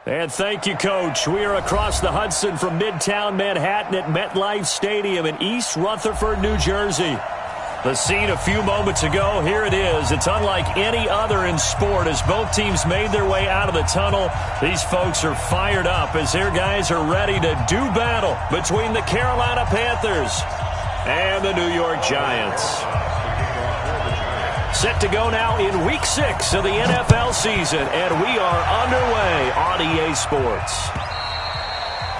And thank you, Coach. We are across the Hudson from Midtown Manhattan at MetLife Stadium in East Rutherford, New Jersey. The scene a few moments ago, here it is. It's unlike any other in sport as both teams made their way out of the tunnel. These folks are fired up as their guys are ready to do battle between the Carolina Panthers and the New York Giants. Set to go now in Week 6 of the NFL season, and we are underway on EA Sports.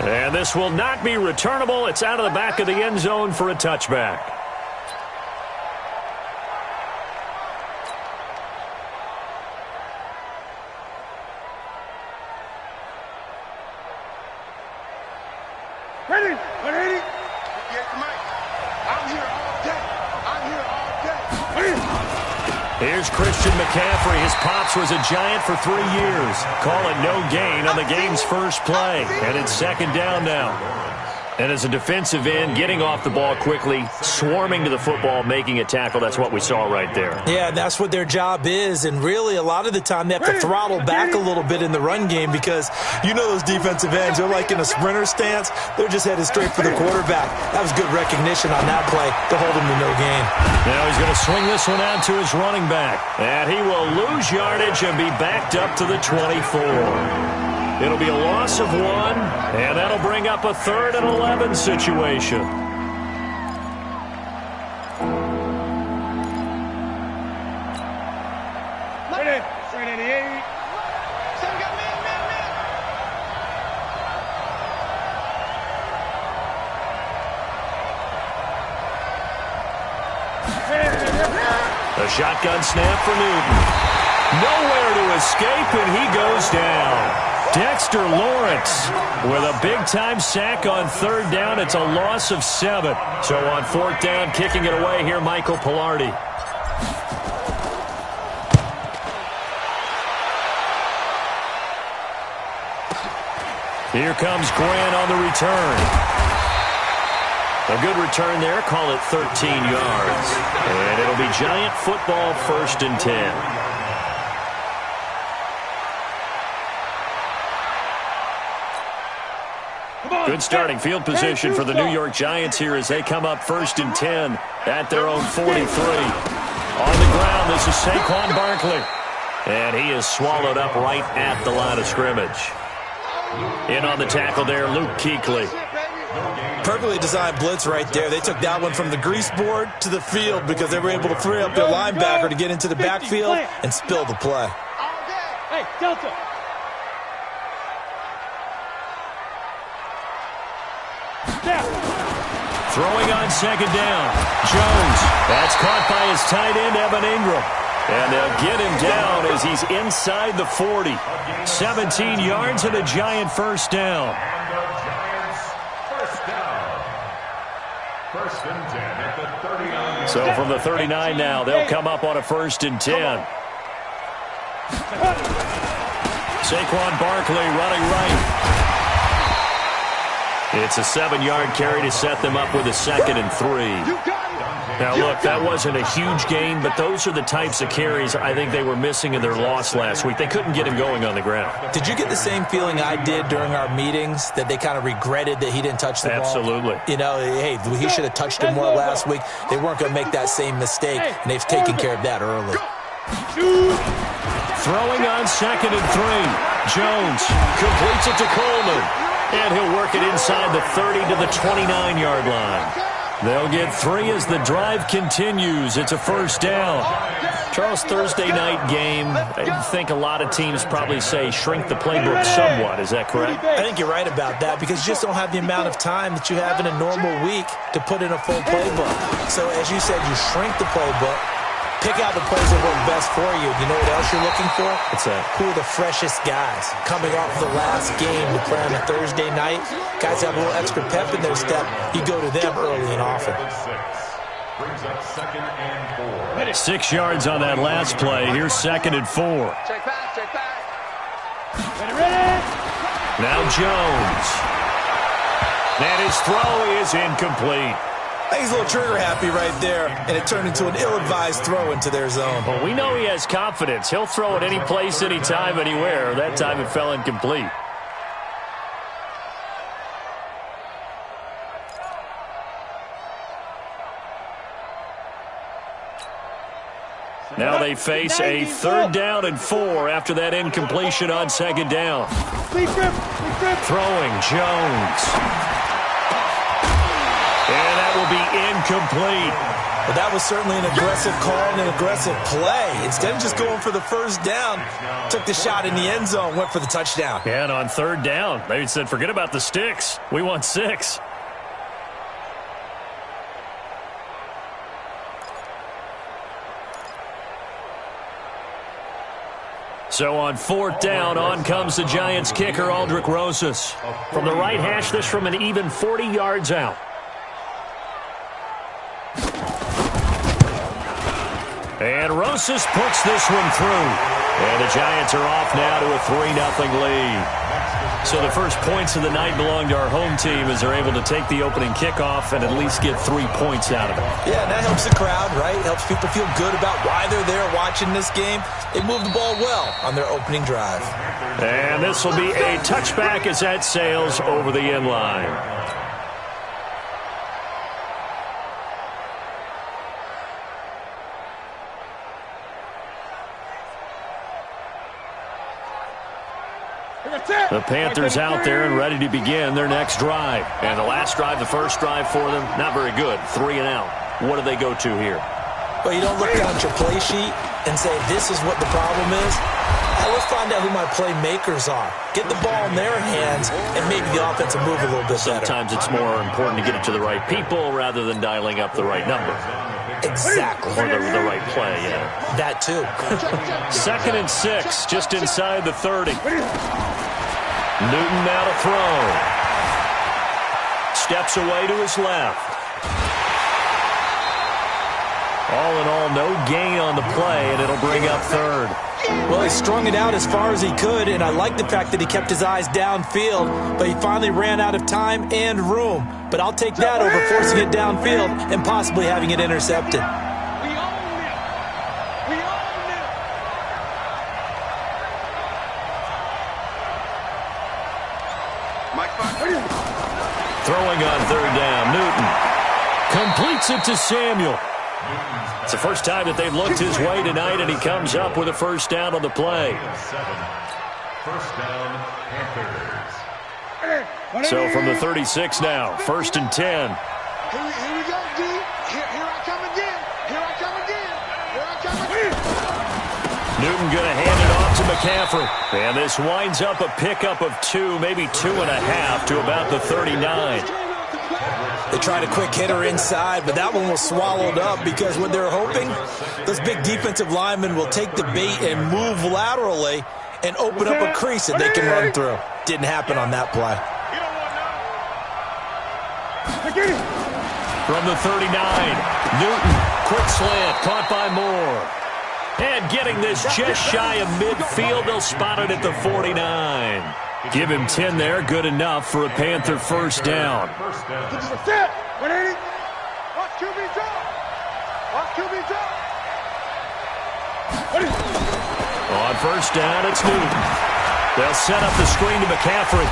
And this will not be returnable. It's out of the back of the end zone for a touchback. Ready? Ready? Get the mic. I'm here all day. I'm here all day. Here's Christian McCaffrey. His pops was a Giant for 3 years. Call it no gain on the game's first play. And it's second down now. And as a defensive end, getting off the ball quickly, swarming to the football, making a tackle, that's what we saw right there. Yeah, that's what their job is. And really, a lot of the time, they have to throttle back a little bit in the run game because you know those defensive ends, they're like in a sprinter stance. They're just headed straight for the quarterback. That was good recognition on that play to hold him to no gain. Now he's going to swing this one out to his running back. And he will lose yardage and be backed up to the 24. It'll be a loss of 1, and that'll bring up a 3rd and 11 situation. Ready? 388. A shotgun snap for Newton. Nowhere to escape, and he goes down. Dexter Lawrence with a big-time sack on 3rd down. It's a loss of 7. So on 4th down, kicking it away here, Michael Pilardi. Here comes Grant on the return. A good return there. Call it 13 yards. And it'll be Giant football, 1st and 10. Good starting field position for the New York Giants here as they come up 1st and 10 at their own 43. On the ground, this is Saquon Barkley. And he is swallowed up right at the line of scrimmage. In on the tackle there, Luke Kuechly. Perfectly designed blitz right there. They took that one from the grease board to the field because they were able to free up their linebacker to get into the backfield and spill the play. Hey, Delta. Throwing on 2nd down. Jones. That's caught by his tight end, Evan Ingram. And they'll get him down as he's inside the 40. 17 yards and a Giant 1st down. So from the 39 now, they'll come up on a 1st and 10. Saquon Barkley running right. It's a 7-yard carry to set them up with a 2nd and 3. Now, look, that wasn't a huge gain, but those are the types of carries I think they were missing in their loss last week. They couldn't get him going on the ground. Did you get the same feeling I did during our meetings, that they kind of regretted that he didn't touch the ball? Absolutely. You know, hey, he should have touched him more last week. They weren't going to make that same mistake, and they've taken care of that early. Throwing on 2nd and 3. Jones completes it to Coleman. And he'll work it inside the 30 to the 29-yard line. They'll get 3 as the drive continues. It's a 1st down. Charles, Thursday night game, I think a lot of teams probably say shrink the playbook somewhat. Is that correct? I think you're right about that because you just don't have the amount of time that you have in a normal week to put in a full playbook. So as you said, you shrink the playbook. Pick out the plays that work best for you. You know what else you're looking for? What's that? Who are the freshest guys coming off the last game to play on a Thursday night? Guys have a little extra pep in their step. You go to them early and often. 6 yards on that last play. Here's 2nd and 4. Check back, check back. Ready? Now Jones. And his throw is incomplete. I think he's a little trigger happy right there, and it turned into an ill-advised throw into their zone. Well, we know he has confidence. He'll throw it any place, anytime, anywhere. That time it fell incomplete. Now they face a 3rd down and 4 after that incompletion on 2nd down. Throwing Jones. And that will be incomplete. But that was certainly an aggressive call and an aggressive play. Instead of just going for the 1st down, took the shot in the end zone, went for the touchdown. And on 3rd down, they said, forget about the sticks. We want 6. So on 4th down, on comes the Giants kicker, Aldrick Rosas. From the right hash, this from an even 40 yards out. And Rosas puts this one through. And the Giants are off now to a 3-0 lead. So the first points of the night belong to our home team as they're able to take the opening kickoff and at least get 3 points out of it. Yeah, and that helps the crowd, right? Helps people feel good about why they're there watching this game. They moved the ball well on their opening drive. And this will be a touchback as that sails over the end line. The Panthers out there and ready to begin their next drive. And the last drive, the first drive for them, not very good. 3 and out. What do they go to here? Well, you don't look down at your play sheet and say, this is what the problem is. Let's find out who my playmakers are. Get the ball in their hands, and maybe the offense will move a little bit better. Sometimes it's more important to get it to the right people rather than dialing up the right number. Exactly. Or the right play, yeah. That too. 2nd and 6, just inside the 30. Newton now to throw. Steps away to his left. All in all, no gain on the play, and it'll bring up 3rd. Well, he strung it out as far as he could, and I like the fact that he kept his eyes downfield, but he finally ran out of time and room. But I'll take that over forcing it downfield and possibly having it intercepted. Throwing on 3rd down, Newton completes it to Samuel. It's the first time that they've looked his way tonight, and he comes up with a 1st down on the play. 1st down, Panthers. So from the 36 now, 1st and 10. Here we go, D. Here I come again. Here I come again. Here I come again. Newton going to hand it off to McCaffrey. And this winds up a pickup of 2, maybe 2.5 to about the 39. They tried a quick hitter inside, but that one was swallowed up because what they're hoping, those big defensive linemen will take the bait and move laterally and open up a crease that they can run through. Didn't happen on that play. From the 39, Newton, quick slant, caught by Moore. And getting this just shy of midfield, they'll spot it at the 49. Give him 10 there, good enough for a Panther 1st down. Watch QB drop. Watch QB drop. On 1st down, it's Newton. They'll set up the screen to McCaffrey.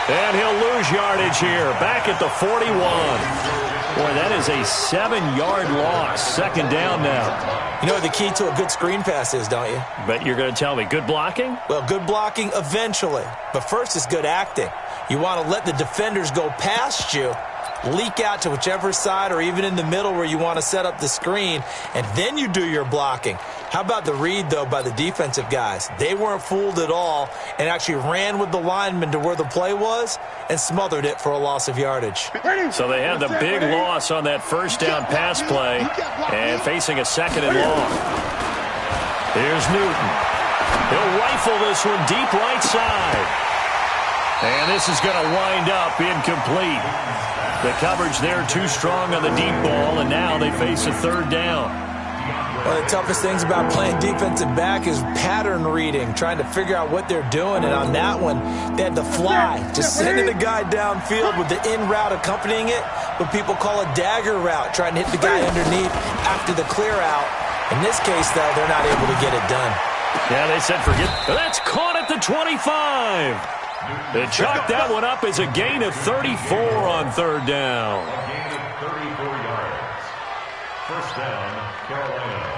And he'll lose yardage here, back at the 41. Boy, that is a 7-yard loss. 2nd down now. You know what the key to a good screen pass is, don't you? But you're going to tell me, good blocking? Well, good blocking eventually. But first is good acting. You want to let the defenders go past you, leak out to whichever side or even in the middle where you want to set up the screen, and then you do your blocking. How about the read, though, by the defensive guys? They weren't fooled at all and actually ran with the lineman to where the play was and smothered it for a loss of yardage. So they had the big loss on that 1st down pass play and facing a 2nd and long. Here's Newton. He'll rifle this one deep right side. And this is going to wind up incomplete. The coverage there too strong on the deep ball, and now they face a 3rd down. One of the toughest things about playing defensive back is pattern reading, trying to figure out what they're doing. And on that one, they had to fly, just sending the guy downfield with the in route accompanying it, what people call a dagger route, trying to hit the guy underneath after the clear out. In this case, though, they're not able to get it done. Yeah, they said forget. That's caught at the 25. They chalked that one up as a gain of 34 on 3rd down. A gain of 34 yards. 1st down, Carolina.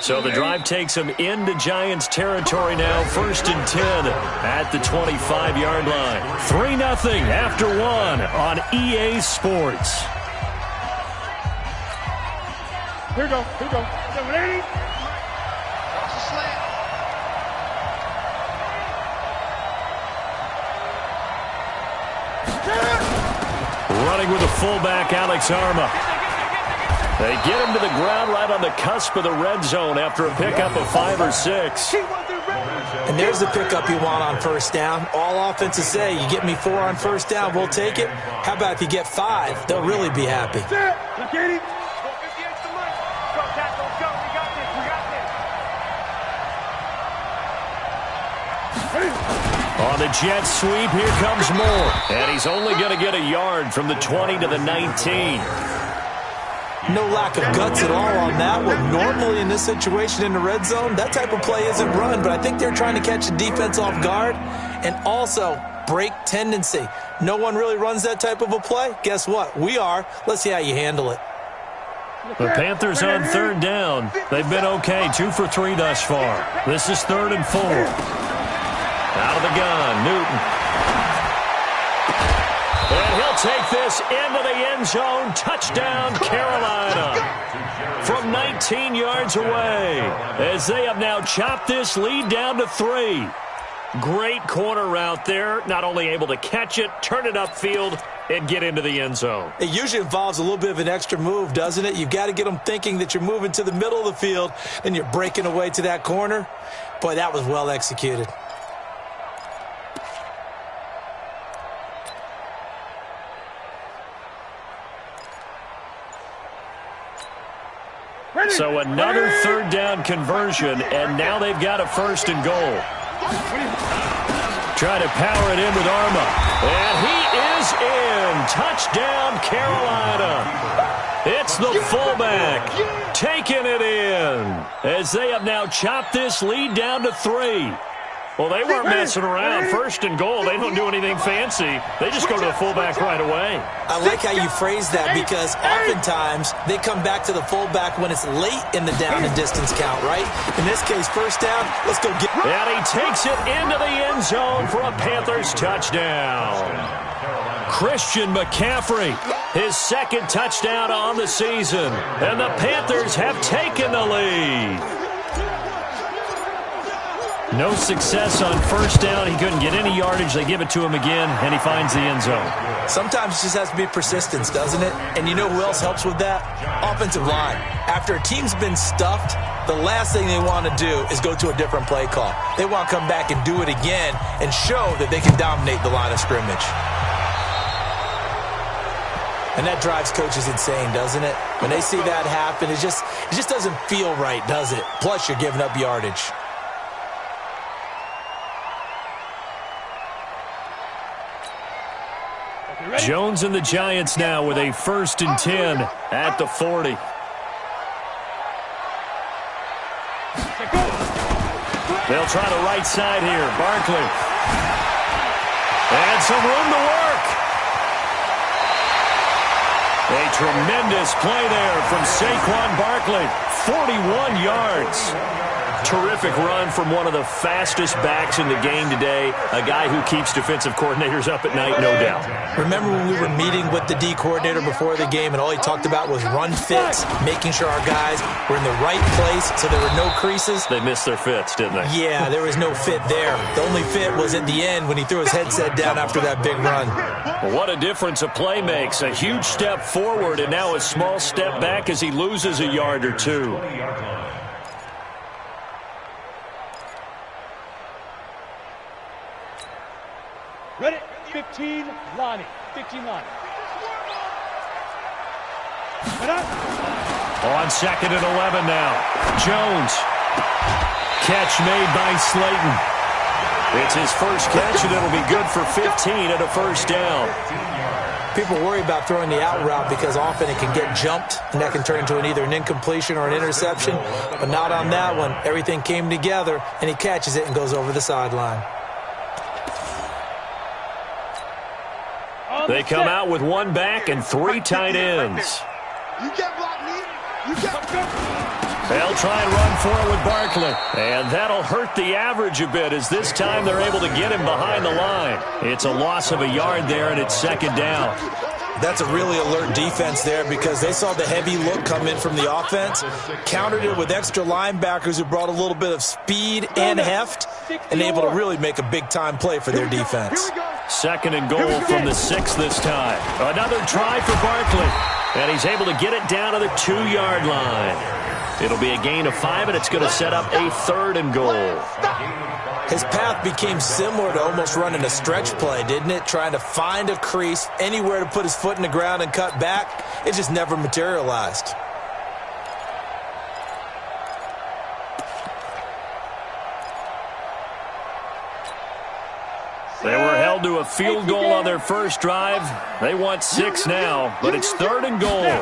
So the drive takes him into Giants territory now, 1st and 10 at the 25-yard line. 3-0 after 1 on EA Sports. Here we go. Ready? Watch the slant. Running with the fullback, Alex Arma. They get him to the ground right on the cusp of the red zone after a pickup of 5 or 6. And there's the pickup you want on 1st down. All offenses say, you get me 4 on 1st down, we'll take it. How about if you get 5? They'll really be happy. On the jet sweep, here comes Moore. And he's only going to get a yard from the 20 to the 19. No lack of guts at all on that one. Normally in this situation in the red zone, that type of play isn't run, but I think they're trying to catch the defense off guard and also break tendency. No one really runs that type of a play. Guess what? We are. Let's see how you handle it. The Panthers on 3rd down. They've been okay, 2 for 3 thus far. This is 3rd and 4. Out of the gun, Newton. And he'll take this into the end zone. Touchdown, Carolina. From 19 yards away, as they have now chopped this lead down to 3. Great corner route there. Not only able to catch it, turn it upfield, and get into the end zone. It usually involves a little bit of an extra move, doesn't it? You've got to get them thinking that you're moving to the middle of the field and you're breaking away to that corner. Boy, that was well executed. So another 3rd down conversion, and now they've got a 1st and goal. Try to power it in with Arma. And he is in. Touchdown, Carolina. It's the fullback taking it in, as they have now chopped this lead down to 3. Well, they weren't messing around. 1st and goal, they don't do anything fancy. They just go to the fullback right away. I like how you phrase that, because oftentimes they come back to the fullback when it's late in the down and distance count, right? In this case, 1st down, let's go get... And he takes it into the end zone for a Panthers touchdown. Christian McCaffrey, his 2nd touchdown on the season. And the Panthers have taken the lead. No success on 1st down. He couldn't get any yardage. They give it to him again, and he finds the end zone. Sometimes it just has to be persistence, doesn't it? And you know who else helps with that? Offensive line. After a team's been stuffed, the last thing they want to do is go to a different play call. They want to come back and do it again and show that they can dominate the line of scrimmage. And that drives coaches insane, doesn't it? When they see that happen, it just doesn't feel right, does it? Plus, you're giving up yardage. Jones and the Giants now with a 1st and 10 at the 40. They'll try the right side here. Barkley. And some room to work. A tremendous play there from Saquon Barkley. 41 yards. Terrific run from one of the fastest backs in the game today. A guy who keeps defensive coordinators up at night, no doubt. Remember when we were meeting with the D coordinator before the game and all he talked about was run fits, making sure our guys were in the right place so there were no creases? They missed their fits, didn't they? Yeah, there was no fit there. The only fit was at the end when he threw his headset down after that big run. Well, what a difference a play makes. A huge step forward and now a small step back as he loses a yard or 2. Ready? 15, Lonnie. 15, Lonnie. On 2nd and 11 now. Jones. Catch made by Slayton. It's his first catch, and it'll be good for 15 and a 1st down. People worry about throwing the out route because often it can get jumped, and that can turn into either an incompletion or an interception. But not on that one. Everything came together, and he catches it and goes over the sideline. They come out with 1 back and 3 tight ends. You can't block me. You can't. They'll try and run for it with Barkley. And that'll hurt the average a bit as this time they're able to get him behind the line. It's a loss of a yard there, and it's second down. That's a really alert defense there because they saw the heavy look come in from the offense, countered it with extra linebackers who brought a little bit of speed and heft, and able to really make a big-time play for their defense. Second and goal from the 6 this time. Another try for Barkley, and he's able to get it down to the 2-yard line. It'll be a gain of 5, and it's going to set up a 3rd and goal. His path became similar to almost running a stretch play, didn't it? Trying to find a crease, anywhere to put his foot in the ground and cut back. It just never materialized. They were held to a field goal on their first drive. They want 6 now, but it's 3rd and goal.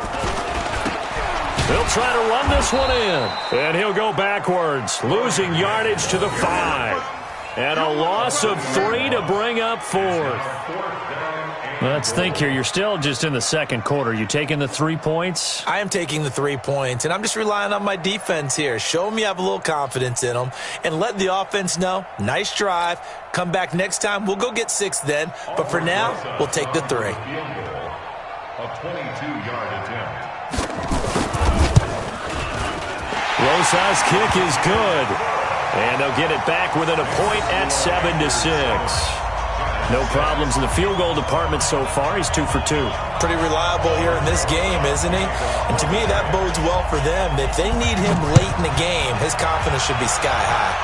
They'll try to run this one in, and he'll go backwards, losing yardage to the 5. And a loss of 3 to bring up 4th. Let's think here. You're still just in the second quarter. You taking the 3 points? I am taking the 3 points, and I'm just relying on my defense here. Show me I have a little confidence in them, and let the offense know, nice drive. Come back next time. We'll go get 6 then, but for now, we'll take the 3. A 22-yard attempt. Rosa's kick is good. And they'll get it back within a point at 7-6. No problems in the field goal department so far. He's 2 for 2. Pretty reliable here in this game, isn't he? And to me, that bodes well for them. If they need him late in the game, his confidence should be sky high.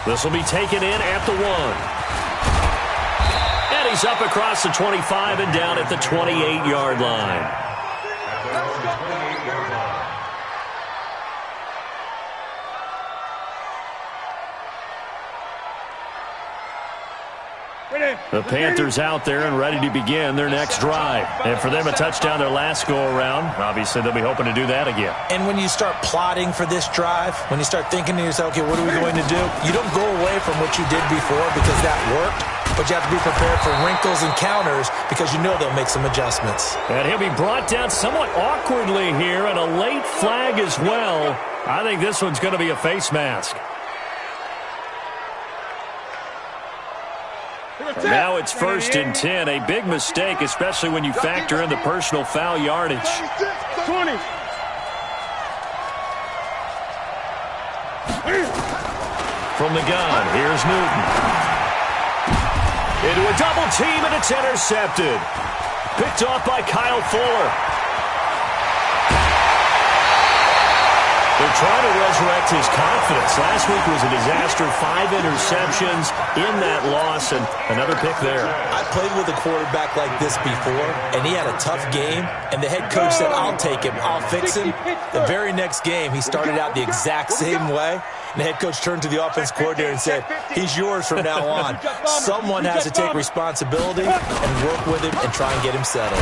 This will be taken in at the 1. And he's up across the 25 and down at the 28-yard line. The Panthers out there and ready to begin their next drive. And for them, a touchdown their last go-around. Obviously, they'll be hoping to do that again. And when you start plotting for this drive, when you start thinking to yourself, okay, what are we going to do? You don't go away from what you did before because that worked, but you have to be prepared for wrinkles and counters because you know they'll make some adjustments. And he'll be brought down somewhat awkwardly here, and a late flag as well. I think this one's going to be a face mask. And now it's 1st and 10. A big mistake, especially when you factor in the personal foul yardage. 20. From the gun, here's Newton. Into a double team, and it's intercepted. Picked off by Kyle Fuller. They're trying to resurrect his confidence. Last week was a disaster. 5 interceptions in that loss, and another pick there. I played with a quarterback like this before, and he had a tough game, and the head coach said, I'll take him, I'll fix him. The very next game, he started out the exact same way, and the head coach turned to the offense coordinator and said, he's yours from now on. Someone has to take responsibility and work with him and try and get him settled.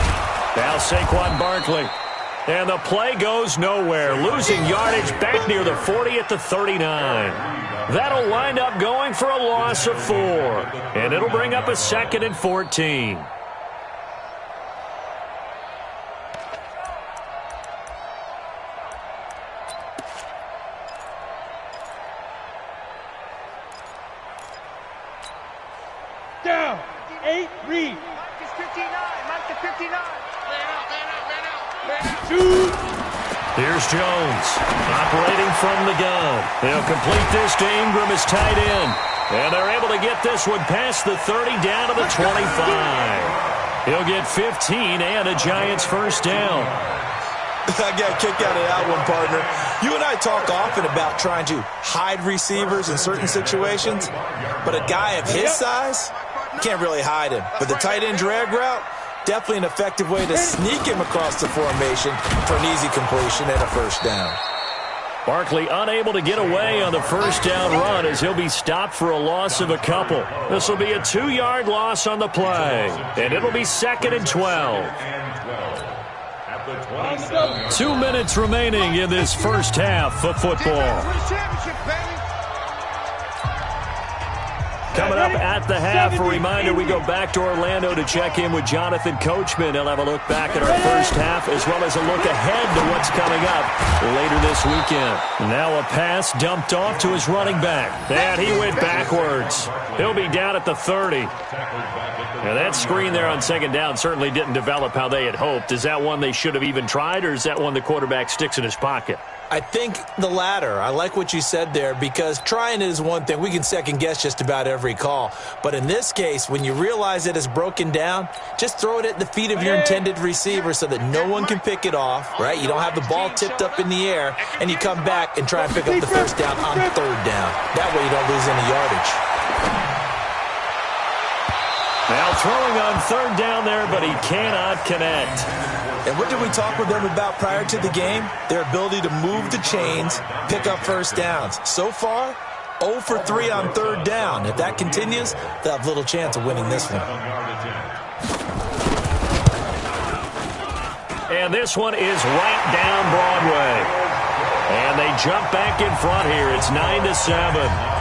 Now Saquon Barkley. And the play goes nowhere, losing yardage back near the 40 at the 39. That'll wind up going for a loss of 4. And it'll bring up a 2nd and 14. Down. 8, read. Mike is 59. Mike is 59. Man out, man out, man out. Here's Jones, operating from the gun. They'll complete this to Ingram as tight end. And they're able to get this one past the 30 down to the 25. He'll get 15 and a Giants first down. I got a kick out of that one, partner. You and I talk often about trying to hide receivers in certain situations, but a guy of his size, you can't really hide him. But the tight end drag route, definitely an effective way to sneak him across the formation for an easy completion and a first down. Barkley unable to get away on the first down run as he'll be stopped for a loss of a couple. This will be a 2-yard loss on the play, and it'll be 2nd and 12. 2 minutes remaining in this first half of football. Coming up at the half, a reminder, we go back to Orlando to check in with Jonathan Coachman. He'll have a look back at our first half as well as a look ahead to what's coming up later this weekend. Now a pass dumped off to his running back. And he went backwards. He'll be down at the 30. Now that screen there on second down certainly didn't develop how they had hoped. Is that one they should have even tried, or is that one the quarterback sticks in his pocket? I think the latter. I like what you said there, because trying is one thing. We can second-guess just about every call. But in this case, when you realize that it's broken down, just throw it at the feet of your intended receiver so that no one can pick it off, right? You don't have the ball tipped up in the air, and you come back and try and pick up the first down on third down. That way you don't lose any yardage. Now throwing on third down there, but he cannot connect. And what did we talk with them about prior to the game? Their ability to move the chains, pick up first downs. So far, 0 for 3 on third down. If that continues, they'll have little chance of winning this one. And this one is right down Broadway. And they jump back in front here. It's 9-7.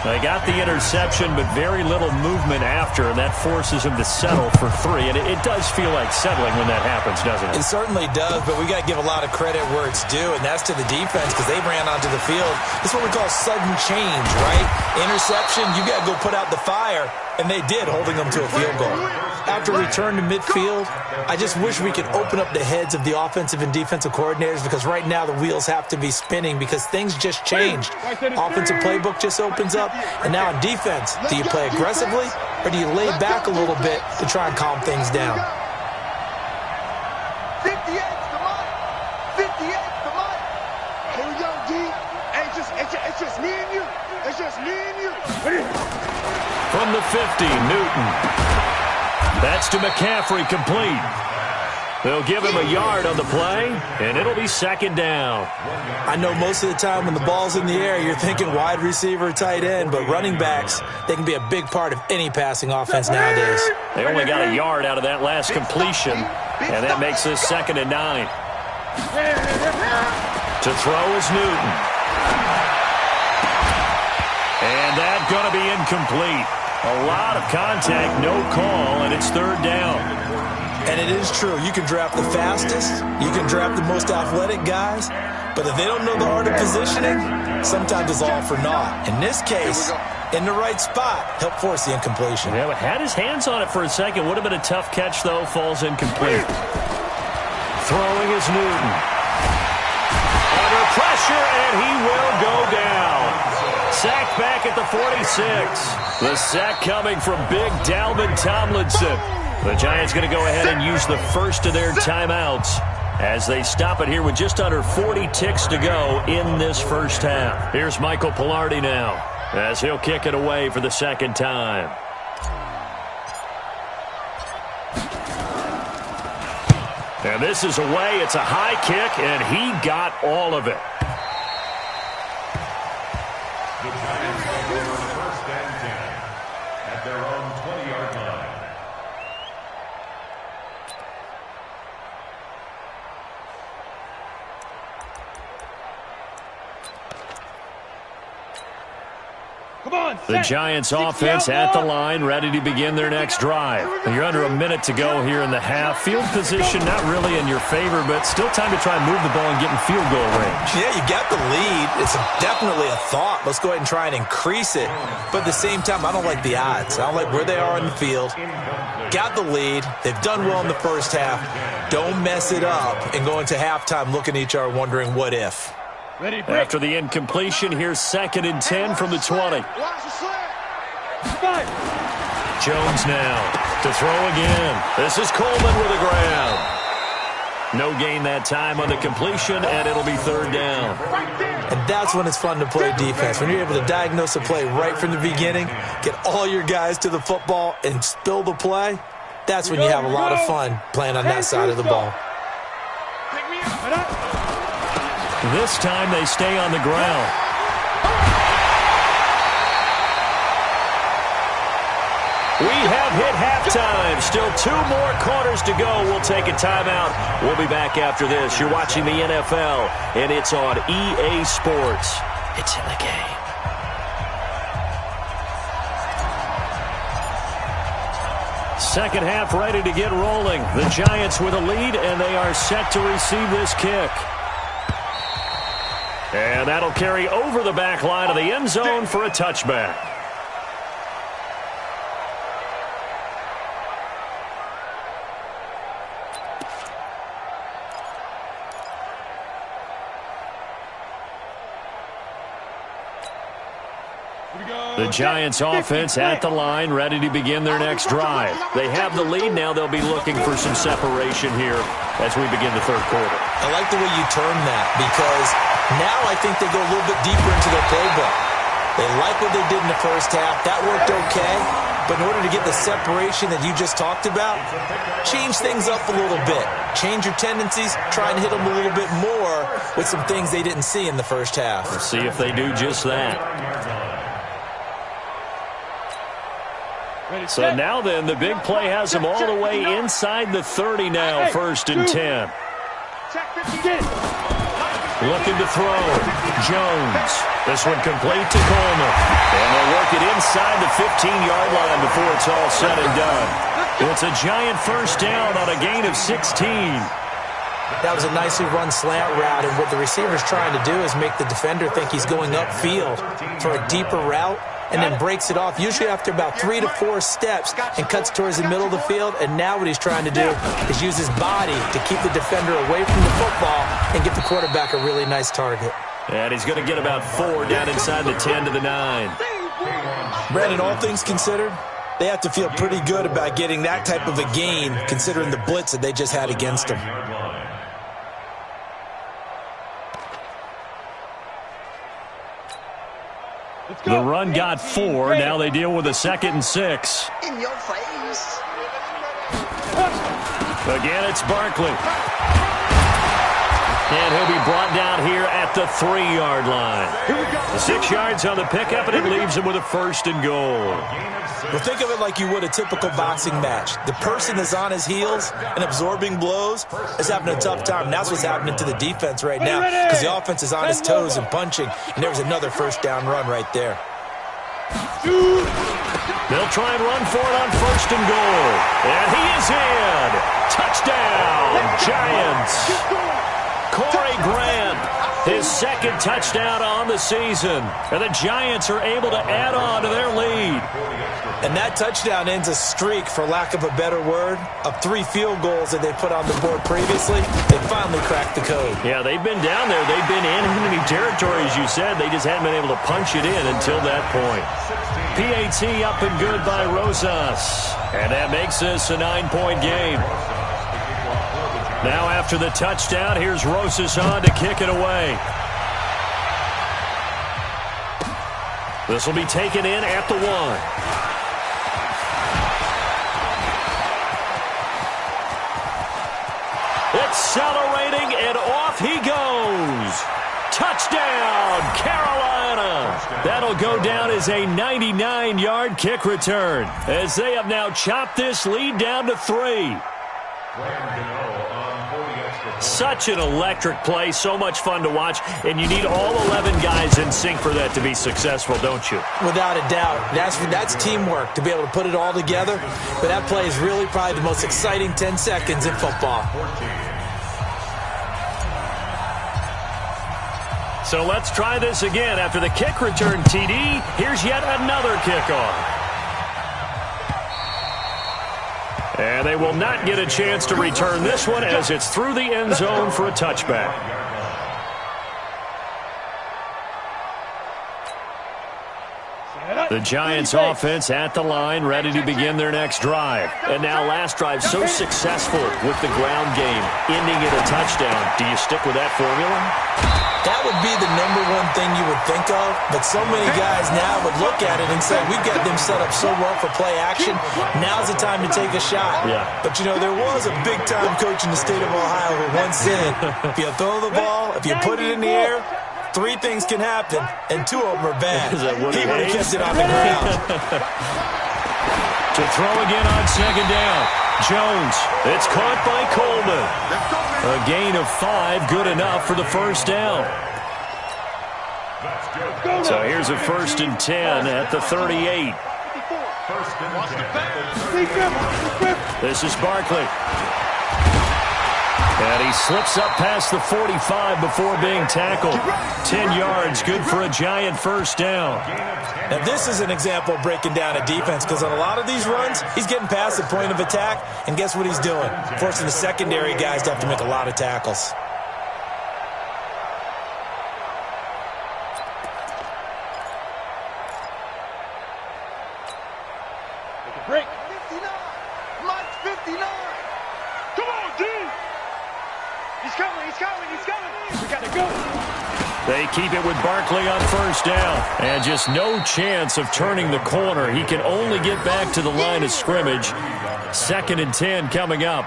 They got the interception, but very little movement after, and that forces him to settle for 3. And it does feel like settling when that happens, doesn't it? It certainly does, but we got to give a lot of credit where it's due, and that's to the defense, because they ran onto the field. This is what we call sudden change, right? Interception, you got to go put out the fire, and they did, holding them to a field goal. After return to midfield, I just wish we could open up the heads of the offensive and defensive coordinators, because right now the wheels have to be spinning because things just changed. Offensive playbook just opens up, and now on defense, do you play aggressively or do you lay back a little bit to try and calm things down? 58's the mic. 58's the mic. Here we go, D. It's just me and you. It's just me and you. From the 50, Newton. That's to McCaffrey, complete. They'll give him a yard on the play, and it'll be second down. I know most of the time when the ball's in the air, you're thinking wide receiver, tight end, but running backs, they can be a big part of any passing offense nowadays. They only got a yard out of that last completion, and that makes this 2nd and 9. To throw is Newton. And that's going to be incomplete. A lot of contact, no call, and it's third down. And it is true. You can draft the fastest, you can draft the most athletic guys, but if they don't know the art of positioning, sometimes it's all for naught. In this case, in the right spot, help force the incompletion. Yeah, but had his hands on it for a second. Would have been a tough catch, though. Falls incomplete. Throwing is Newton. Under pressure, and he will go down. Sacked back at the 46. The sack coming from big Dalvin Tomlinson. The Giants going to go ahead and use the first of their timeouts as they stop it here with just under 40 ticks to go in this first half. Here's Michael Pilardi now as he'll kick it away for the second time. And this is away. It's a high kick, and he got all of it. The Giants are going on first and 10 at their own 20-yard line. The Giants offense at the line, ready to begin their next drive. You're under a minute to go here in the half. Field position not really in your favor, but still time to try and move the ball and get in field goal range. Yeah, you got the lead. It's definitely a thought. Let's go ahead and try and increase it. But at the same time, I don't like the odds. I don't like where they are in the field. Got the lead. They've done well in the first half. Don't mess it up and go into halftime looking at each other wondering what if. After the incompletion, here's 2nd and 10 from the 20. Jones now to throw again. This is Coleman with the ground. No gain that time on the completion, and it'll be third down. And that's when it's fun to play defense. When you're able to diagnose a play right from the beginning, get all your guys to the football, and spill the play, that's when you have a lot of fun playing on that side of the ball. This time they stay on the ground. We have hit halftime. Still 2 more quarters to go. We'll take a timeout. We'll be back after this. You're watching the NFL, and it's on EA Sports. It's in the game. second half ready to get rolling. The Giants with a lead, and they are set to receive this kick. And that'll carry over the back line of the end zone for a touchback. The Giants offense at the line, ready to begin their next drive. They have the lead now. They'll be looking for some separation here as we begin the third quarter. I like the way you term that, because now I think they go a little bit deeper into their playbook. They like what they did in the first half. That worked okay. But in order to get the separation that you just talked about, change things up a little bit. Change your tendencies. Try and hit them a little bit more with some things they didn't see in the first half. We'll see if they do just that. So now then, the big play has them all the way inside the 30 now, 1st and 10. Looking to throw. Jones. This one complete to Coleman. And they'll work it inside the 15-yard line before it's all said and done. It's a Giant first down on a gain of 16. That was a nicely run slant route, and what the receiver's trying to do is make the defender think he's going upfield for a deeper route, and then breaks it off, usually after about 3 to 4 steps, and cuts towards the middle of the field. And now what he's trying to do is use his body to keep the defender away from the football and give the quarterback a really nice target. And he's going to get about 4 down inside the 10 to the 9. Brandon, all things considered, they have to feel pretty good about getting that type of a gain, considering the blitz that they just had against them. The run got 4. Now they deal with a 2nd and 6. In your face. Again, it's Barkley. And he'll be brought down here at the 3-yard line. The 6 yards on the pickup, and it leaves him with a 1st and goal. Well, think of it like you would a typical boxing match. The person that's on his heels and absorbing blows is having a tough time. That's what's happening to the defense right now, because the offense is on his toes and punching, and there was another first down run right there. They'll try and run for it on 1st and goal. And he is in. Touchdown, Giants. Corey Grant, his 2nd touchdown on the season. And the Giants are able to add on to their lead. And that touchdown ends a streak, for lack of a better word, of 3 field goals that they put on the board previously. They finally cracked the code. Yeah, they've been down there. They've been in enemy territory, as you said. They just hadn't been able to punch it in until that point. PAT up and good by Rosas. And that makes this a 9-point game. Now after the touchdown, here's Rosas on to kick it away. This will be taken in at the 1. Accelerating, and off he goes. Touchdown, Carolina. That'll go down as a 99-yard kick return, as they have now chopped this lead down to 3. Such an electric play, so much fun to watch, and you need all 11 guys in sync for that to be successful, don't you? Without a doubt. That's teamwork, to be able to put it all together. But that play is really probably the most exciting 10 seconds in football. So let's try this again. After the kick return TD, here's yet another kickoff. And they will not get a chance to return this one, as it's through the end zone for a touchback. The Giants offense at the line, ready to begin their next drive. And now last drive so successful with the ground game, ending in a touchdown. Do you stick with that formula? That would be the #1 thing you would think of, but so many guys now would look at it and say, we've got them set up so well for play action, now's the time to take a shot. Yeah. But, you know, there was a big-time coach in the state of Ohio who once said, if you throw the ball, if you put it in the air, 3 things can happen, and 2 of them are bad. Is that what he it would have is? kept it on the ground. To throw again on 2nd down. Jones, it's caught by Coleman. A gain of 5, good enough for the first down. So here's a 1st and 10 at the 38. First and 10. This is Barkley. And he slips up past the 45 before being tackled. 10 yards, good for a giant first down. Now, this is an example of breaking down a defense, because on a lot of these runs, he's getting past the point of attack, and guess what he's doing? Forcing the secondary guys to have to make a lot of tackles. Break. 59. Mike 59. Come on, D. He's coming. We got to go. They keep it with Barkley on first down. And just no chance of turning the corner. He can only get back to the line of scrimmage. 2nd and 10 coming up.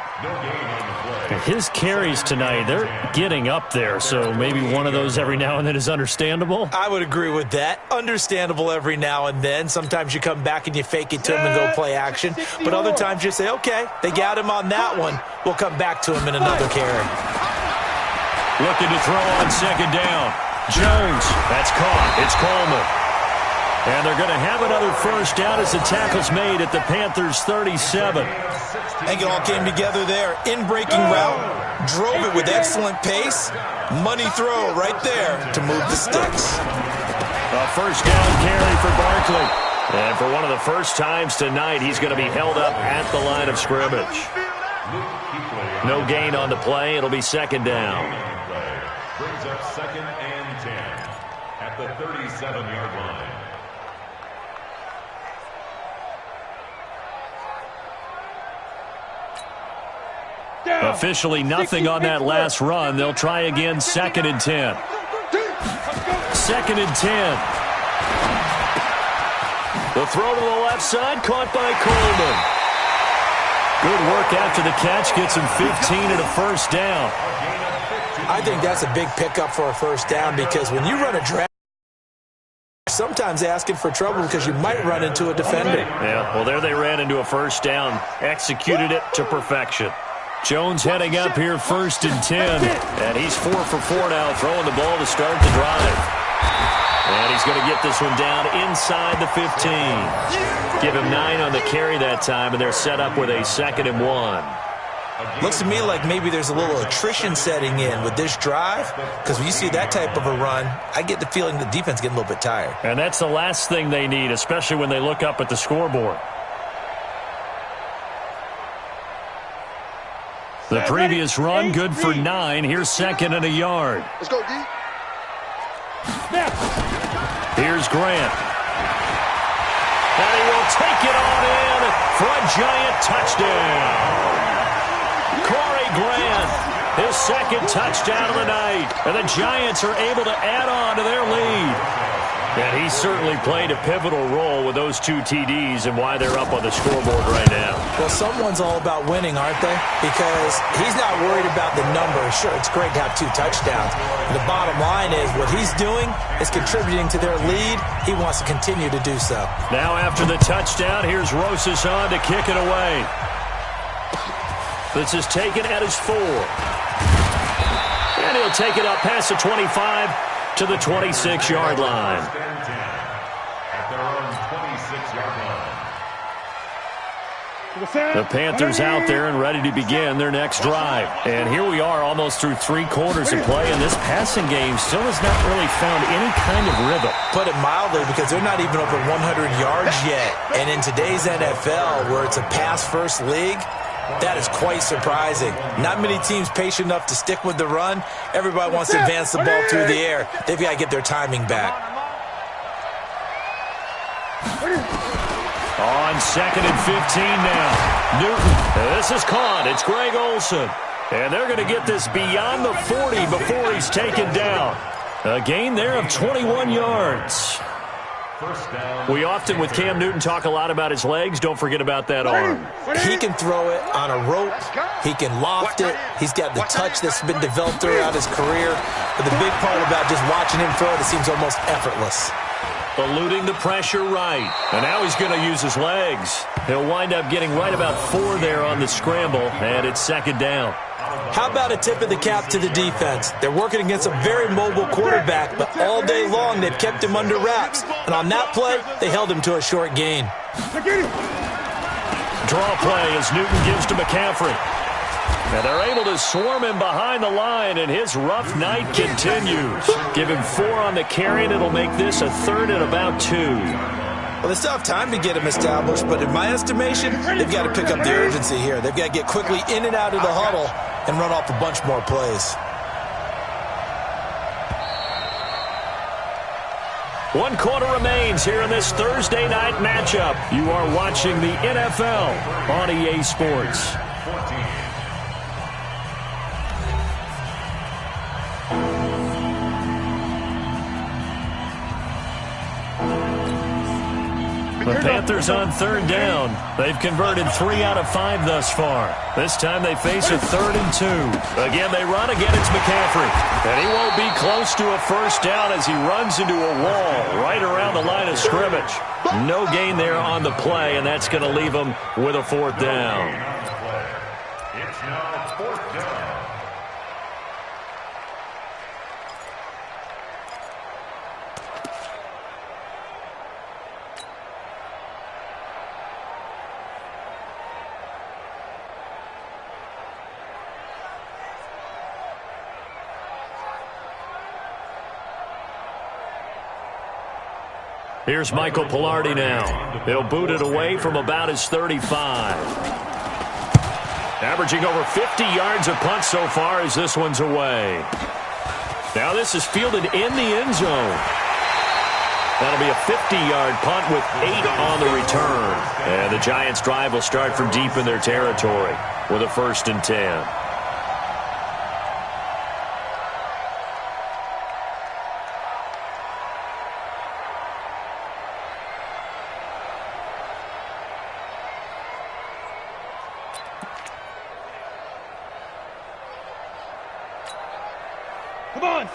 His carries tonight, they're getting up there, so maybe one of those every now and then is understandable. I would agree with that. Understandable every now and then. Sometimes you come back and you fake it to him and go play action. But other times you say, okay, they got him on that one. We'll come back to him in another carry. Looking to throw on 2nd down. Jones, that's caught. It's Coleman. And they're going to have another first down as the tackle's made at the Panthers' 37. I think it all came together there. In-breaking route, drove it with excellent pace. Money throw right there to move the sticks. A first down carry for Barkley. And for one of the first times tonight, he's going to be held up at the line of scrimmage. No gain on the play. It'll be 2nd down. Brings up 2nd and 10 at the 37-yard line. Officially nothing on that last run. They'll try again 2nd and 10. 2nd and 10. The throw to the left side, caught by Coleman. Good work after the catch, gets him 15 and a first down. I think that's a big pickup for a first down, because when you run a drag, sometimes asking for trouble because you might run into a defender. Yeah, well, there they ran into a first down. Executed it to perfection. Jones heading up here 1st and 10. And he's 4 for 4 now, throwing the ball to start the drive. And he's going to get this one down inside the 15. Give him 9 on the carry that time, and they're set up with a 2nd and 1. Looks to me like maybe there's a little attrition setting in with this drive, because when you see that type of a run, I get the feeling the defense getting a little bit tired. And that's the last thing they need, especially when they look up at the scoreboard. The previous run, good for 9. Here's 2nd and a yard. Let's go, D. Here's Grant. And he will take it on in for a giant touchdown. Corey Grant, his 2nd touchdown of the night. And the Giants are able to add on to their lead. And he certainly played a pivotal role with those 2 TDs and why they're up on the scoreboard right now. Well, someone's all about winning, aren't they? Because he's not worried about the numbers. Sure, it's great to have 2 touchdowns. The bottom line is what he's doing is contributing to their lead. He wants to continue to do so. Now after the touchdown, here's Rosas on to kick it away. This is taken at his 4. And he'll take it up past the 25 to the 26-yard line. At their own 26-yard line. The Panthers out there and ready to begin their next drive. And here we are almost through 3 quarters of play, and this passing game still has not really found any kind of rhythm. Put it mildly, because they're not even over 100 yards yet. And in today's NFL, where it's a pass-first league, that is quite surprising. Not many teams patient enough to stick with the run. Everybody wants to advance the ball through the air. They've got to get their timing back. On 2nd and 15 now. Newton, this is caught. It's Greg Olsen. And they're going to get this beyond the 40 before he's taken down. A gain there of 21 yards. We often, with Cam Newton, talk a lot about his legs. Don't forget about that arm. He can throw it on a rope. He can loft it. He's got the touch that's been developed throughout his career. But the big part about just watching him throw it, it seems almost effortless. Eluding the pressure right. And now he's going to use his legs. He'll wind up getting right about 4 there on the scramble, and it's 2nd down. How about a tip of the cap to the defense? They're working against a very mobile quarterback, but all day long they've kept him under wraps. And on that play, they held him to a short gain. Draw play as Newton gives to McCaffrey. And they're able to swarm him behind the line, and his rough night continues. Give him 4 on the carry, and it'll make this a 3rd and about 2. Well, they still have time to get him established, but in my estimation, they've got to pick up the urgency here. They've got to get quickly in and out of the huddle and run off a bunch more plays. 1 quarter remains here in this Thursday night matchup. You are watching the NFL on EA Sports. The Panthers on 3rd down. They've converted 3 out of 5 thus far. This time they face a 3rd and 2. Again, they run again. It's McCaffrey. And he won't be close to a first down as he runs into a wall right around the line of scrimmage. No gain there on the play, and that's going to leave him with a 4th down. It's now 4th down. Here's Michael Pilardi now. He'll boot it away from about his 35. Averaging over 50 yards a punt so far as this one's away. Now this is fielded in the end zone. That'll be a 50-yard punt with 8 on the return. And the Giants' drive will start from deep in their territory with a 1st and 10.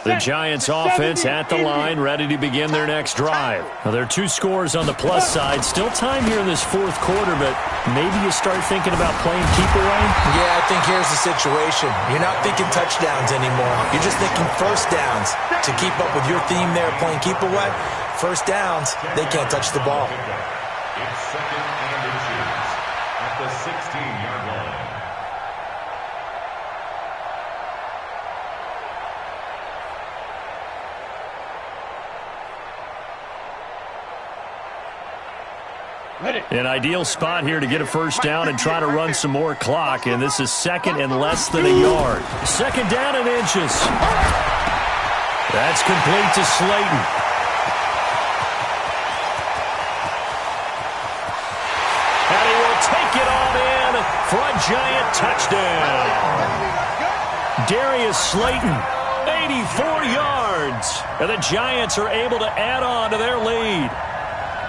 The Giants offense at the line, ready to begin their next drive. Now, there are 2 scores on the plus side. Still time here in this 4th quarter, but maybe you start thinking about playing keep away? Yeah, I think here's the situation. You're not thinking touchdowns anymore. You're just thinking first downs. To keep up with your theme there, playing keep away, first downs, they can't touch the ball. It's 2nd and inches at the 16-yard line. An ideal spot here to get a first down and try to run some more clock, and this is 2nd and less than a yard. 2nd down and inches. That's complete to Slayton. And he will take it on in for a Giant touchdown. Darius Slayton, 84 yards. And the Giants are able to add on to their lead.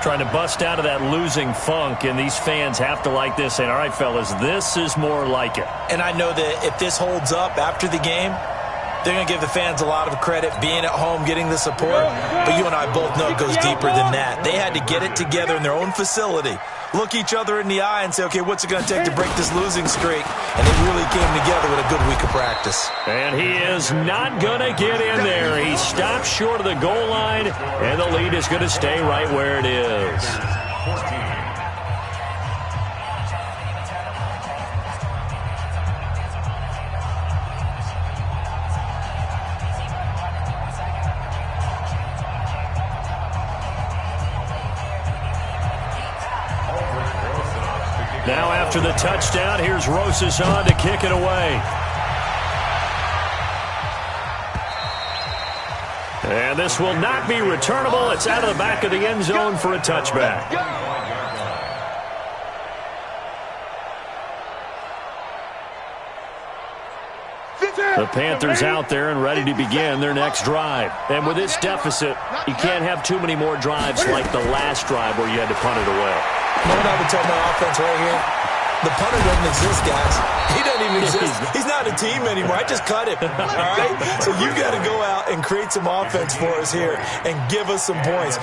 Trying to bust out of that losing funk, and these fans have to like this. And all right, fellas, this is more like it. And I know that if this holds up after the game, they're going to give the fans a lot of credit, being at home, getting the support. But you and I both know it goes deeper than that. They had to get it together in their own facility, look each other in the eye and say, okay, what's it going to take to break this losing streak? And they really came together with a good week of practice. And he is not going to get in there. He stops short of the goal line, and the lead is going to stay right where it is. Now after the touchdown, here's Rosas on to kick it away. And this will not be returnable. It's out of the back of the end zone for a touchback. The Panthers out there and ready to begin their next drive. And with this deficit, you can't have too many more drives like the last drive where you had to punt it away. You know what I would tell my offense right here? The punter doesn't exist, guys. He doesn't even exist. He's not a team anymore. I just cut him. All right? So you got to go out and create some offense for us here and give us some points.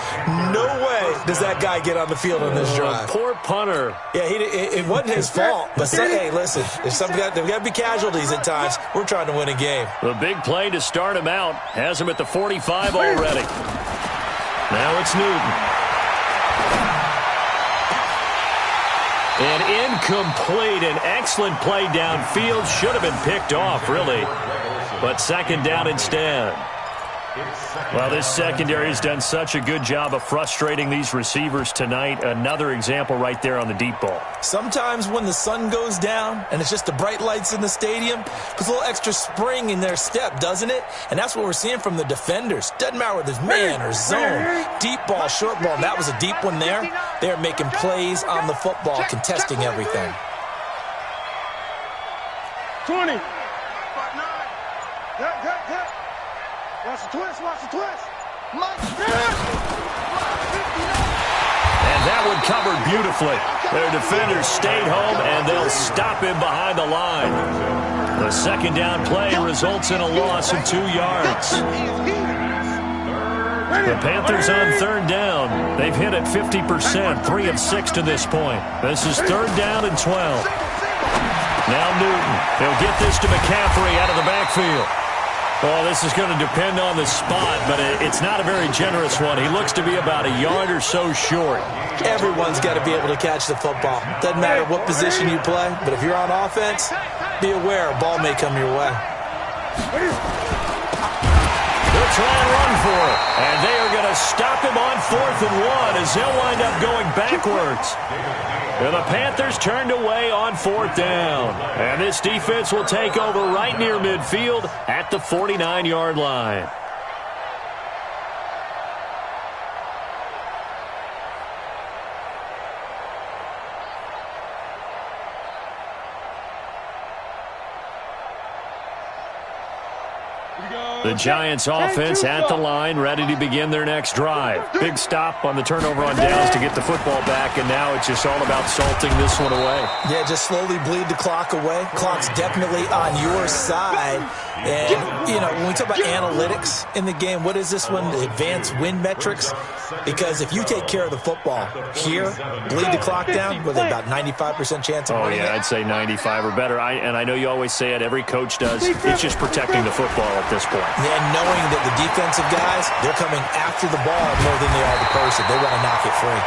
No way does that guy get on the field on this drive. Poor punter. Yeah, it wasn't his fault. But hey, listen, if there's got to be casualties at times. We're trying to win a game. The big play to start him out has him at the 45 already. Now it's Newton. An incomplete and excellent play downfield. Should have been picked off, really. But second down instead. Well, this secondary has done such a good job of frustrating these receivers tonight. Another example right there on the deep ball. Sometimes when the sun goes down and it's just the bright lights in the stadium, puts a little extra spring in their step, doesn't it? And that's what we're seeing from the defenders. Doesn't matter whether it's man or zone, deep ball, short ball. And that was a deep one there. They're making plays on the football, contesting everything. 20. Watch the twist, watch the twist. And that one covered beautifully. Their defenders stayed home, and they'll stop him behind the line. The second down play results in a loss of 2 yards. The Panthers on third down. They've hit at 50%, 3 of 6 to this point. This is third down and 12. Now Newton. He'll get this to McCaffrey out of the backfield. Well, this is going to depend on the spot, but it's not a very generous one. He looks to be about a yard or so short. Everyone's got to be able to catch the football. Doesn't matter what position you play, but if you're on offense, be aware a ball may come your way. They'll try and run for it, and they are going to stop him on 4th and 1 as they'll wind up going backwards. And the Panthers turned away on 4th down. And this defense will take over right near midfield at the 49-yard line. The Giants offense at the line, ready to begin their next drive. Big stop on the turnover on downs to get the football back, and now it's just all about salting this one away. Yeah, just slowly bleed the clock away. Clock's definitely on your side. And, you know, when we talk about analytics in the game, what is this one? Advanced win metrics? Because if you take care of the football here, bleed the clock down, with about 95% chance of winning it. I'd say 95 or better. And I know you always say it, every coach does. It's just protecting the football at this point. And knowing that the defensive guys, they're coming after the ball more than they are the person. They want to knock it free.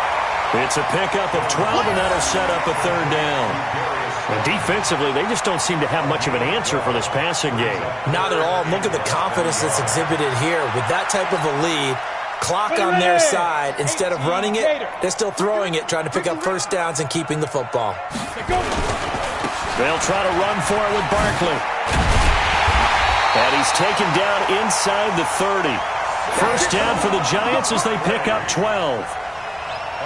It's a pickup of 12, and that'll set up a third down. And defensively, they just don't seem to have much of an answer for this passing game. Not at all. Look at the confidence that's exhibited here. With that type of a lead, clock on their side, instead of running it, they're still throwing it, trying to pick up first downs and keeping the football. They'll try to run for it with Barkley. And he's taken down inside the 30. First down for the Giants as they pick up 12.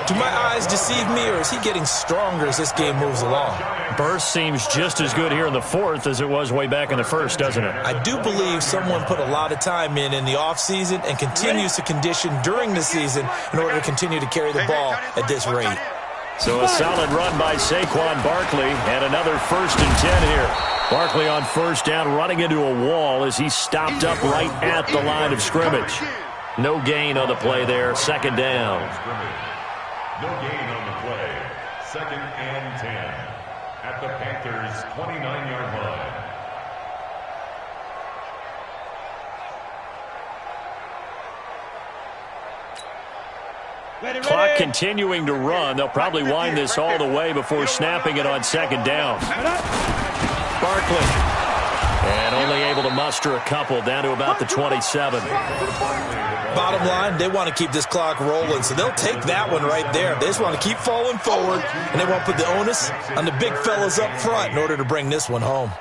Do my eyes deceive me, or is he getting stronger as this game moves along? Burst seems just as good here in the fourth as it was way back in the first, doesn't it? I do believe someone put a lot of time in the offseason and continues to condition during the season in order to continue to carry the ball at this rate. So a solid run by Saquon Barkley, and another 1st and 10 here. Barkley on first down, running into a wall as he stopped up right at the line of scrimmage. No gain on the play there, second down. No gain on the play. 2nd and 10 at the Panthers' 29-yard line. Clock continuing to run. They'll probably wind this all the way before snapping it on second down. Barkley. And only able to muster a couple down to about the 27. Bottom line, they want to keep this clock rolling, so they'll take that one right there. They just want to keep falling forward, and they want to put the onus on the big fellas up front in order to bring this one home.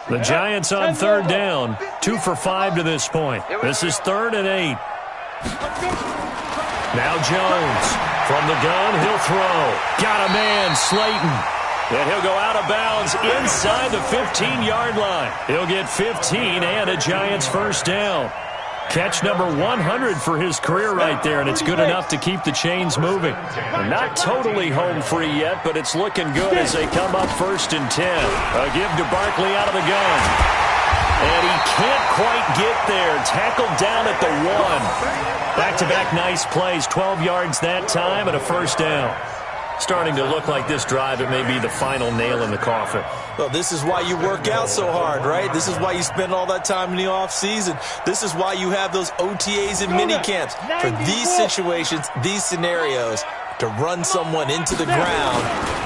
The Giants on third down, 2 for 5 to this point. This is 3rd and 8. Now Jones from the gun, he'll throw. Got a man, Slayton. And he'll go out of bounds inside the 15-yard line. He'll get 15 and a Giants first down. Catch number 100 for his career right there, and it's good enough to keep the chains moving. And not totally home free yet, but it's looking good as they come up 1st and 10. A give to Barkley out of the gun. And he can't quite get there. Tackled down at the 1. Back-to-back nice plays, 12 yards that time and a first down. Starting to look like this drive, it may be the final nail in the coffin. Well, this is why you work out so hard, right? This is why you spend all that time in the offseason. This is why you have those OTAs and mini camps. For these situations, these scenarios, to run someone into the ground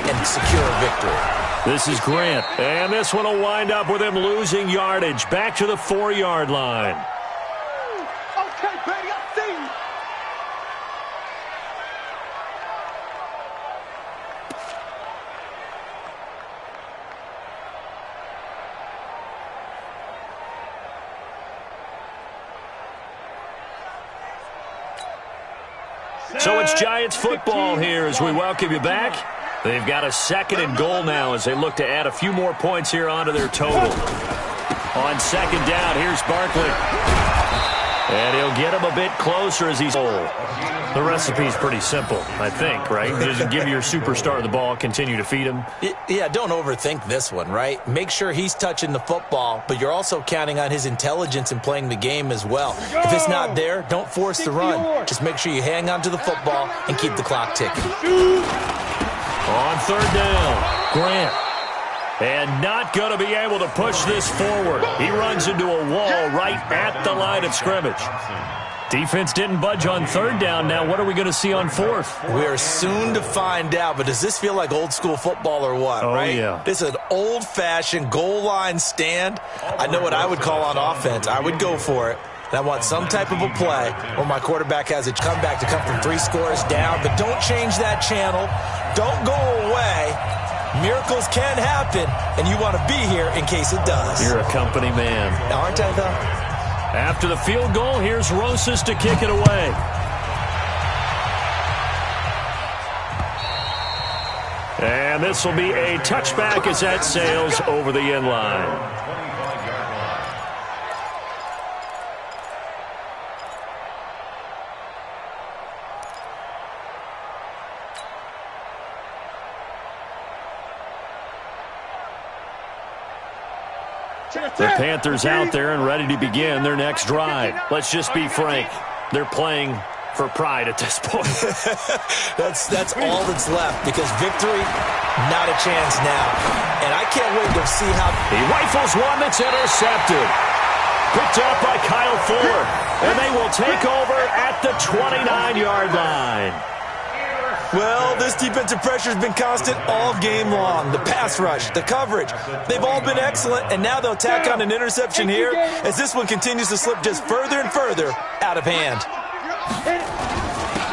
and secure a victory. This is Grant, and this one will wind up with him losing yardage. Back to the 4-yard line. Okay, baby, I see you. So it's Giants football here as we welcome you back. They've got a 2nd and goal now as they look to add a few more points here onto their total. On 2nd down, here's Barkley. And he'll get him a bit closer as he's old. The recipe's pretty simple, I think, right? Just give your superstar the ball, continue to feed him. Yeah, don't overthink this one, right? Make sure he's touching the football, but you're also counting on his intelligence in playing the game as well. If it's not there, don't force the run. Just make sure you hang on to the football and keep the clock ticking. On 3rd down, Grant. And not going to be able to push this forward. He runs into a wall right at the line of scrimmage. Defense didn't budge on 3rd down. Now what are we going to see on 4th? We're soon to find out, but does this feel like old school football or what, right? Yeah. This is an old-fashioned goal line stand. I know what I would call on offense. I would go for it. And I want some type of a play where my quarterback has a comeback to come from 3 scores down, but don't change that channel. Don't go away. Miracles can happen, and you want to be here in case it does. You're a company man. Aren't I, though? After the field goal, here's Rosas to kick it away. And this will be a touchback as that sails over the end line. The Panthers out there and ready to begin their next drive. Let's just be frank. They're playing for pride at this point. That's all that's left because victory, not a chance now. And I can't wait to see how... He rifles one that's intercepted. Picked up by Kyle Fuller. And they will take over at the 29-yard line. Well, this defensive pressure has been constant all game long. The pass rush, the coverage, they've all been excellent, and now they'll tack on an interception here as this one continues to slip just further and further out of hand.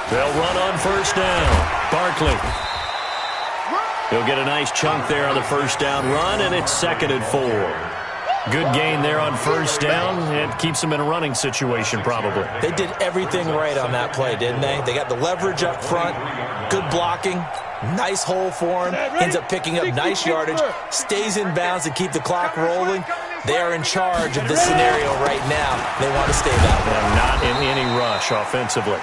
They'll run on 1st down. Barkley. He'll get a nice chunk there on the 1st down run, and it's 2nd and 4. Good gain there on 1st down. It keeps them in a running situation, probably. They did everything right on that play, didn't they? They got the leverage up front, good blocking, nice hole for him, ends up picking up nice yardage, stays in bounds to keep the clock rolling. They are in charge of this scenario right now. They want to stay that way. And not in any rush offensively.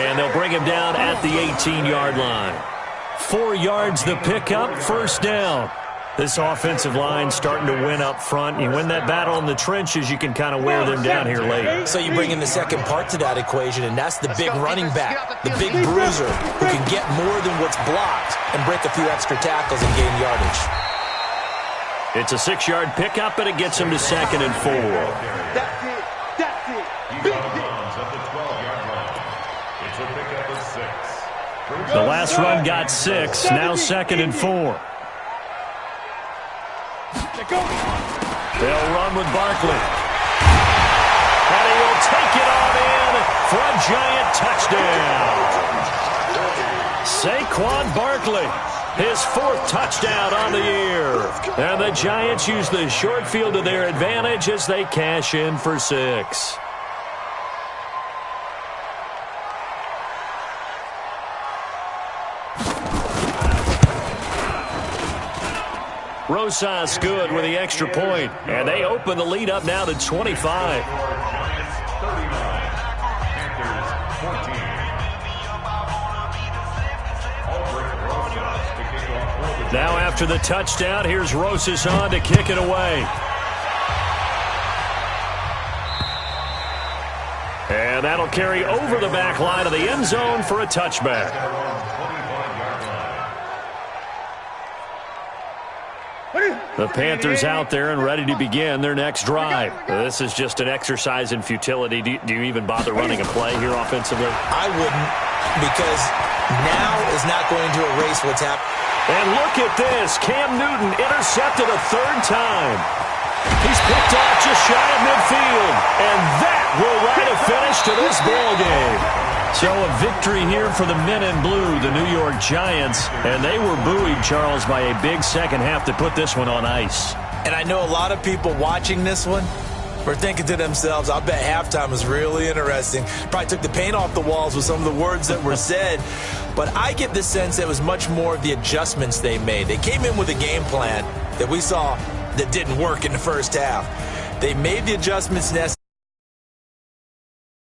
And they'll bring him down at the 18-yard line. 4 yards the pickup, 1st down. This offensive line starting to win up front. You win that battle in the trenches, you can kind of wear them down here late. So you bring in the second part to that equation, and that's the big running back, the big bruiser, who can get more than what's blocked and break a few extra tackles and gain yardage. It's a 6-yard pickup, and it gets him to 2nd and 4. That's it. That's it. Big hit. At the 12-yard line. It's a pickup of 6. The last run got 6, now 2nd and 4. They'll run with Barkley. And he'll take it on in for a giant touchdown. Saquon Barkley, his 4th touchdown on the year. And the Giants use the short field to their advantage as they cash in for 6. Rosas good with the extra point, and they open the lead up now to 25. Now after the touchdown, here's Rosas on to kick it away. And that'll carry over the back line of the end zone for a touchback. The Panthers out there and ready to begin their next drive. This is just an exercise in futility. Do you even bother running a play here offensively? I wouldn't, because now is not going to erase what's happened. And look at this. Cam Newton intercepted a third time. He's picked off just shy of midfield. And that will write a finish to this ball game. So a victory here for the men in blue, the New York Giants. And they were buoyed, Charles, by a big second half to put this one on ice. And I know a lot of people watching this one were thinking to themselves, I bet halftime was really interesting. Probably took the paint off the walls with some of the words that were said. But I get the sense that it was much more of the adjustments they made. They came in with a game plan that we saw that didn't work in the first half. They made the adjustments necessary.